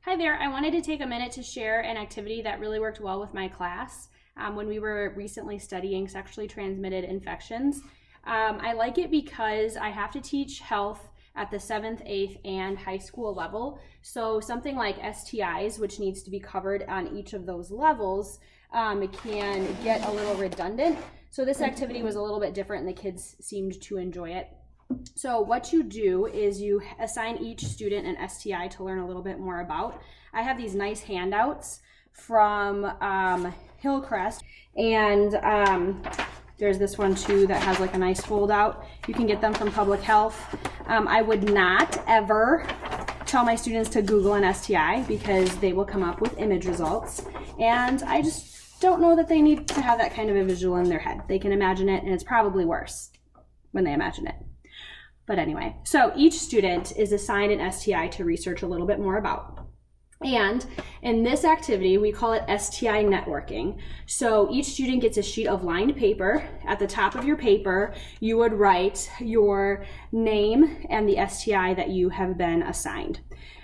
Hi there, I wanted to take a minute to share an activity that really worked well with my class when we were recently studying sexually transmitted infections. I like it because I have to teach health at the 7th, 8th, and high school level. So something like STIs, which needs to be covered on each of those levels, it can get a little redundant. So this activity was a little bit different and the kids seemed to enjoy it. So what you do is you assign each student an STI to learn a little bit more about. I have these nice handouts from Hillcrest, and there's this one too that has like a nice fold out. You can get them from Public Health. I would not ever tell my students to Google an STI because they will come up with image results, and I just don't know that they need to have that kind of a visual in their head. They can imagine it, and it's probably worse when they imagine it. But anyway, so each student is assigned an STI to research a little bit more about. And in this activity, we call it STI networking. So each student gets a sheet of lined paper. At the top of your paper, you would write your name and the STI that you have been assigned.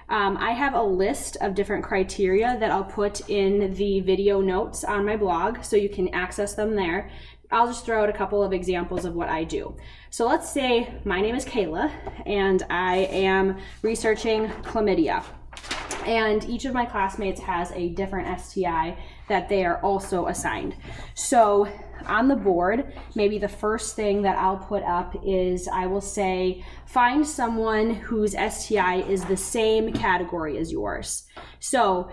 I have a list of different criteria that I'll put in the video notes on my blog, so you can access them there. I'll just throw out a couple of examples of what I do. So let's say my name is Kayla and I am researching chlamydia. And each of my classmates has a different STI that they are also assigned. So on the board, maybe the first thing that I'll put up is I will say, find someone whose STI is the same category as yours. So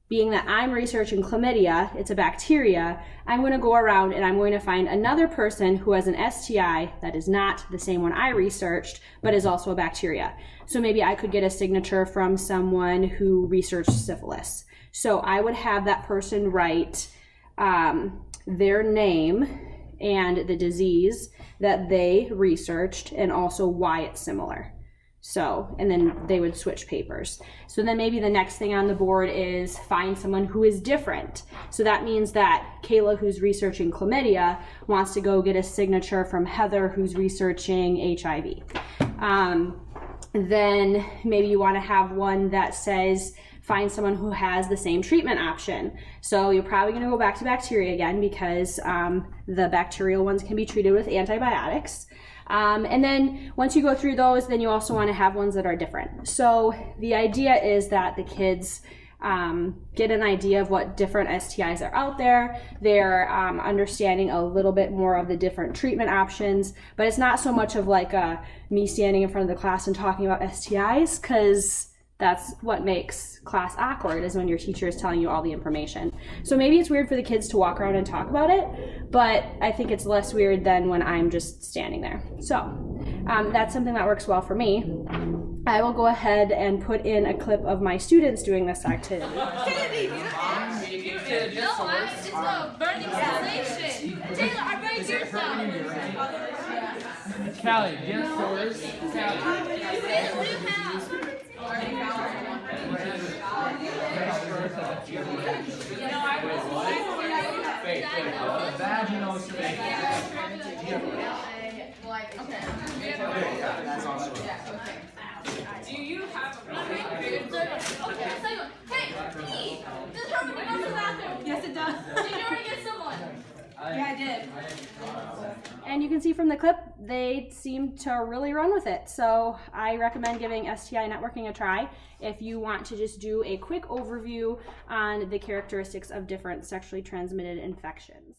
being that I'm researching chlamydia, it's a bacteria, I'm going to go around and I'm going to find another person who has an STI that is not the same one I researched, but is also a bacteria. So maybe I could get a signature from someone who researched syphilis. So I would have that person write their name and the disease that they researched and also why it's similar. So, and then they would switch papers. So then maybe the next thing on the board is find someone who is different. So that means that Kayla, who's researching chlamydia, wants to go get a signature from Heather, who's researching HIV. Then maybe you want to have one that says find someone who has the same treatment option. So you're probably going to go back to bacteria again because the bacterial ones can be treated with antibiotics. And then once you go through those, then you also want to have ones that are different. So the idea is that the kids get an idea of what different STIs are out there. They're understanding a little bit more of the different treatment options, but it's not so much of like me standing in front of the class and talking about STIs, because that's what makes class awkward, is when your teacher is telling you all the information. So maybe it's weird for the kids to walk around and talk about it, but I think it's less weird than when I'm just standing there. So that's something that works well for me. I will go ahead and put in a clip of my students doing this activity. Kennedy, no, it's a burning sensation. Taylor, I'm right here now. Callie, get yours. Callie. What do you have? Vaginal sphincter. That's awesome. Do you have a okay, hey, does Herman go to the bathroom? Yes, it does. Did you already get someone? Yeah, I did. And you can see from the clip, they seem to really run with it. So I recommend giving STI networking a try if you want to just do a quick overview on the characteristics of different sexually transmitted infections.